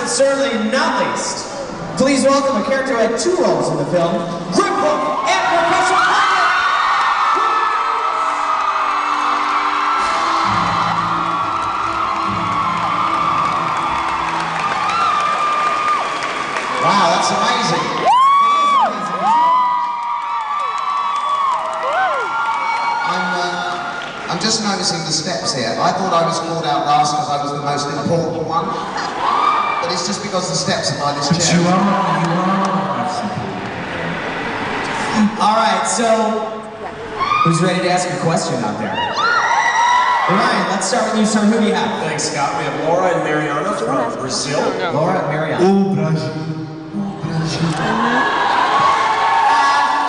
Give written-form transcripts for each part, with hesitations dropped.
but certainly not least, please welcome a character who had 2 roles in the film, Griphock and Professor Flitwick. Wow, that's amazing. I'm just noticing the steps here. I thought I was called out last because I was the most important one. But it's just because the steps are by this chair. You are. Alright, so who's ready to ask a question out there? Ryan, let's start with you, sir. Who do you have? Thanks, Scott. We have Laura and Mariana from Brazil. Laura and Mariana. Oh, Brazil.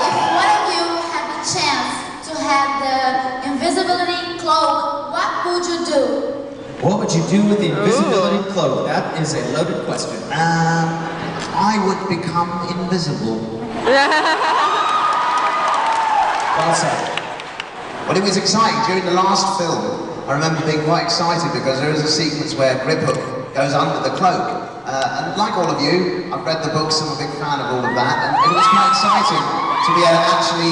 If one of you had the chance to have the invisibility cloak, what would you do? What would you do with the invisibility cloak? That is a loaded question. I would become invisible. Well said. Well, it was exciting. During the last film, I remember being quite excited because there is a sequence where Griphock goes under the cloak. And like all of you, I've read the books, I'm a big fan of all of that, and it was quite exciting to be able to actually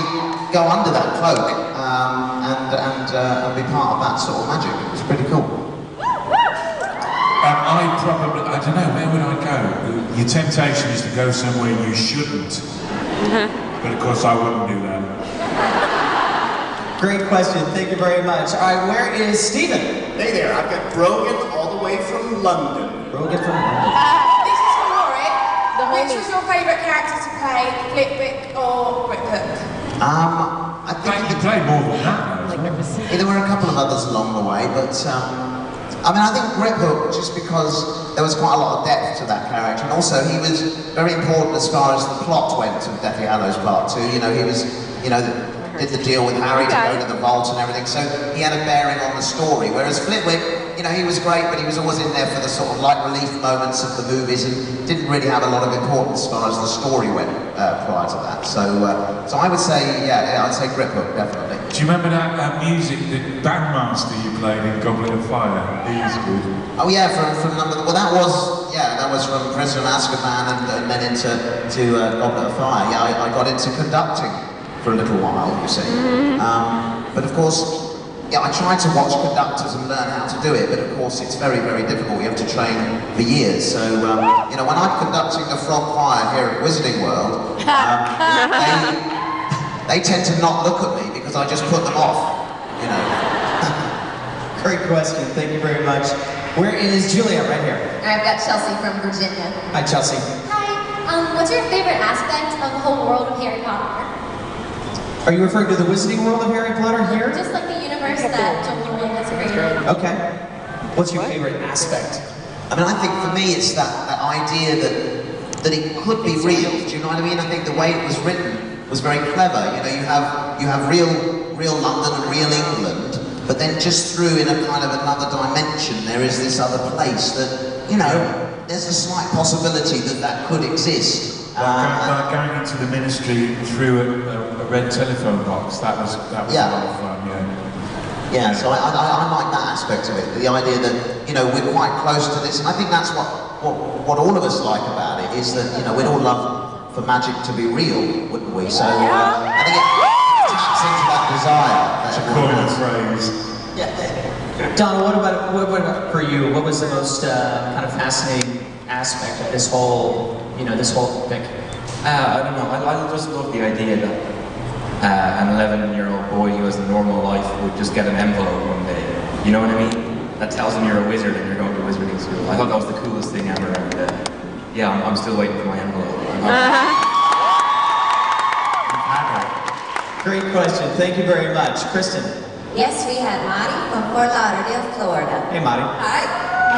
go under that cloak and be part of that sort of magic. It was pretty cool. I don't know, where would I go? Your temptation is to go somewhere you shouldn't. But of course I wouldn't do that. Great question, thank you very much. Alright, where is Stephen? Hey there, I've got Brogan all the way from London. Brogan from London. This is for Warwick. Which was your favourite character to play, Flitwick or Griphock? I think You played more than that. there were a couple of others along the way, but I mean, I think Griphock, just because there was quite a lot of depth to that character, and also he was very important as far as the plot went of Deathly Hallows Part 2. You know, he was, did the deal with Harry to go to the vault and everything, so he had a bearing on the story. Whereas Flitwick, he was great, but he was always in there for the sort of light relief moments of the movies and didn't really have a lot of importance as far as the story went prior to that. So I would say, I'd say Griphock, definitely. Do you remember that music, the bandmaster you played in Goblet of Fire? He was good. Oh yeah, from number. Well, that was from Prisoner of Azkaban and then into Goblet of Fire. Yeah, I got into conducting for a little while, you see. But of course, I tried to watch conductors and learn how to do it, but of course it's very, very difficult. You have to train for years. So, when I'm conducting the Frog Choir here at Wizarding World, they tend to not look at me because I just put them off, Great question, thank you very much. Where is Julia? Right here. I've got Chelsea from Virginia. Hi, Chelsea. Hi, what's your favorite aspect of the whole world of Harry Potter? Are you referring to the Wizarding World of Harry Potter here? Just like the universe that Domhnall has created. Okay. What's your favorite aspect? I mean, I think for me it's that idea that it could be real. Do you know what I mean? I think the way it was written was very clever. You have real London and real England, but then just through in a kind of another dimension, there is this other place that, there's a slight possibility that could exist. Going into the ministry through a red telephone box, that was a lot of fun, Yeah, so I like that aspect of it, the idea that, we're quite close to this, and I think that's what all of us like about it, is that, we'd all love for magic to be real, wouldn't we? So I think it taps into that desire. That's a common phrase. Donna, what about for you? What was the most kind of fascinating aspect of this whole, this whole thing? I don't know. I just love the idea that an 11-year-old boy who has a normal life would just get an envelope one day. You know what I mean? That tells him you're a wizard and you're going to wizarding school. I thought that was the coolest thing ever. And I'm still waiting for my envelope. Great question. Thank you very much. Kristen. Yes, we had Marty from Fort Lauderdale, Florida. Hey, Marty. Hi.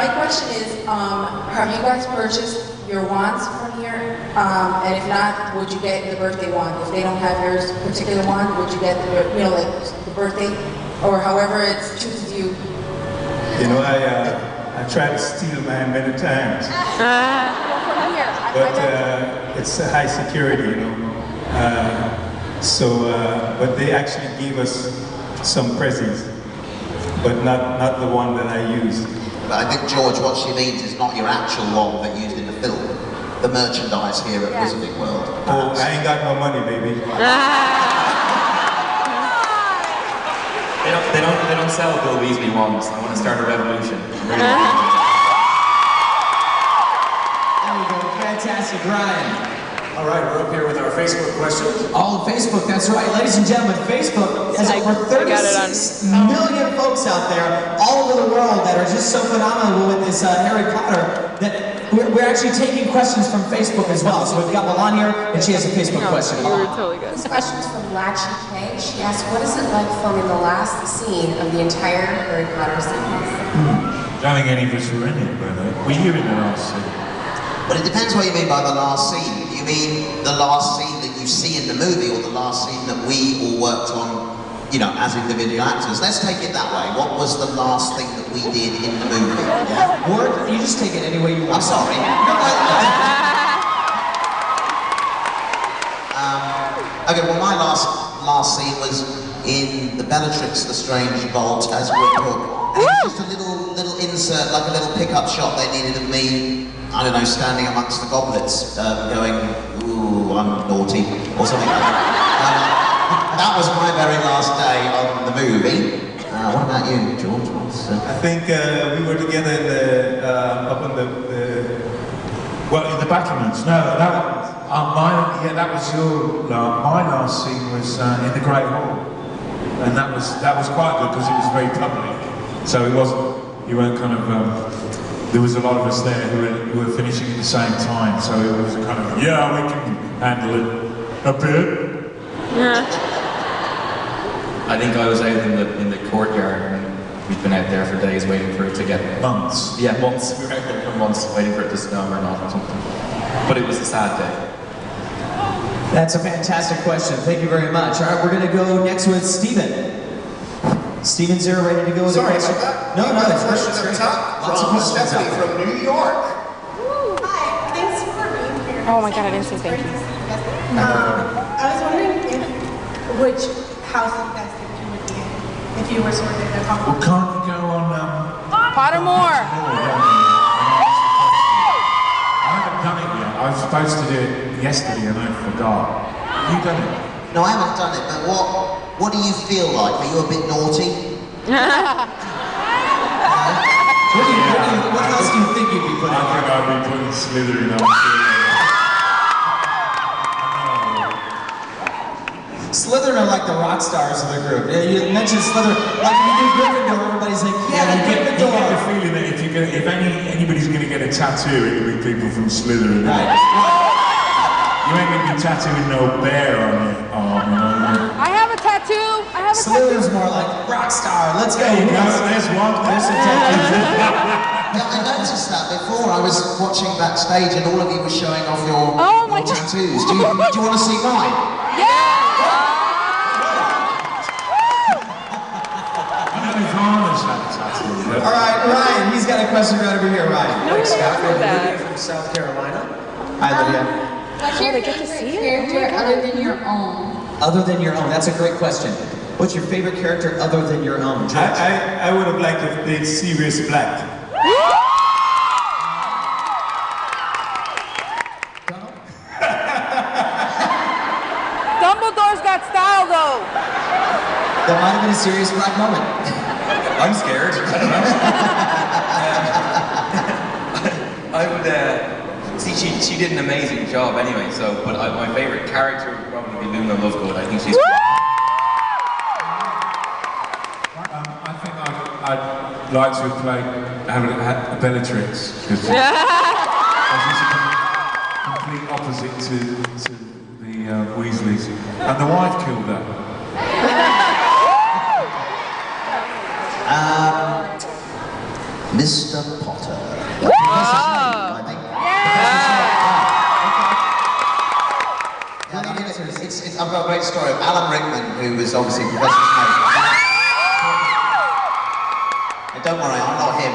My question is, have you guys purchased your wands from here? And if not, would you get the birthday wand? If they don't have your particular wand, would you get the birthday, or however it chooses you? I tried to steal mine many times, but it's a high security, but they actually gave us some presents, but not the one that I used. But I think, George, what she means is not your actual wand that used in the film. The merchandise here at Wizarding World. Oh, I ain't got no money, baby. They don't sell Bill Weasley wands. I want to start a revolution. There we go, fantastic, Ryan. All right, we're up here with our Facebook questions. All Facebook, that's right. Ladies and gentlemen, Facebook has over 36 million folks out there all over the world that are just so phenomenal with this Harry Potter that we're actually taking questions from Facebook as well. So we've got Milan here, and she has a Facebook question. You were totally good. This question's from Latchy K. She asked, what is it like filming the last scene of the entire Harry Potter sequence? I don't think any of us were in it, but were you in the last scene? Well, it depends what you mean by the last scene. Do you mean the last scene that you see in the movie, or the last scene that we all worked on, you know, as individual actors? Let's take it that way. What was the last thing that we did in the movie? Yeah? Or you just take it any way you want. I'm sorry. Okay, well, my last scene was in the Bellatrix The Strange Vault as Griphock. And it was just a little insert, like a little pickup shot they needed of me, I don't know, standing amongst the goblets, going, ooh, I'm naughty, or something like that. That was my very last day on the movie. What about you, George? I think we were together in the, up on the well, in the battlements. No, that was your. My last scene was in the Great Hall, and that was quite good because it was very public. So it wasn't. You weren't kind of. There was a lot of us there who were finishing at the same time, so it was a kind of, yeah, we can handle it a bit. Yeah. I think I was out in the courtyard, and we'd been out there for days waiting for it to get... Months. Yeah, months. We were out there for months waiting for it to snow or not or something. But it was a sad day. That's a fantastic question. Thank you very much. All right, we're going to go next with Stephen. Steven's here, ready to go with a question? No, it's question great. up Lots of from questions Stephanie out there. from New York. Hi, thanks for being here. Oh my god, I didn't say thank you. I was wondering which house you guys think you would be in if you were sorted at Hogwarts. Well, can't you go on Pottermore? I haven't done it yet. I was supposed to do it yesterday and I forgot. Have you done it? No, I haven't done it, but what do you feel like? Are you a bit naughty? What else do you think you'd be putting on? I think I'd be putting Slytherin on. Slytherin are like the rock stars of the group. You mentioned Slytherin, like if you do Gryffindor, everybody's like, yeah, you get the Gryffindor. feeling that if anybody's going to get a tattoo, it'll be people from Slytherin. Right. You ain't going to be tattooing no bear on your arm, you know? I have a tattoo. Slytherin's more like rock star. Let's go. There you go. There's one. There's a tattoo. Yeah, I noticed that before. I was watching backstage and all of you were showing off your tattoos. Do you want to see mine? Yeah! All right, Ryan, he's got a question right over here, Ryan. No, Scott, Olivia from South Carolina. Hi, Olivia. What's your favorite character other than your own? Other than your own, that's a great question. What's your favorite character other than your own? George? I would have liked to have played Sirius Black. Dumbledore's got style, though. That might have been a serious black moment. I'm scared. I don't know. I would see. She did an amazing job anyway. So, but my favourite character would probably be Luna Lovegood. I think she's. I think I'd like to have a Bellatrix because she's a complete opposite to the Weasleys, and the wife killed her. Mr. Potter. Oh. I think. Yeah, I mean, I've got a great story of Alan Rickman, who was obviously Professor Snape. Don't worry, I'm not him.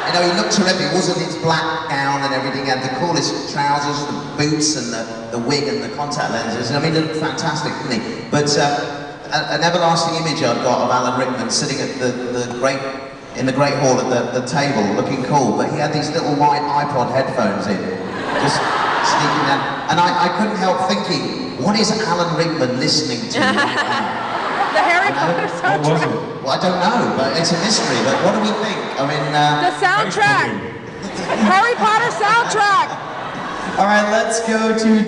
You know, he looked terrific. He was in his black gown and everything. He had the coolest trousers, the boots, and the wig and the contact lenses. I mean, he looked fantastic, didn't he? But an everlasting image I've got of Alan Rickman sitting at the great in the Great Hall at the table, looking cool, but he had these little white iPod headphones in, just sneaking down. And I couldn't help thinking, what is Alan Rickman listening to right now? The Harry Potter soundtrack. Well, I don't know, but it's a mystery. But what do we think? I mean, the soundtrack. Harry Potter soundtrack. All right, let's go to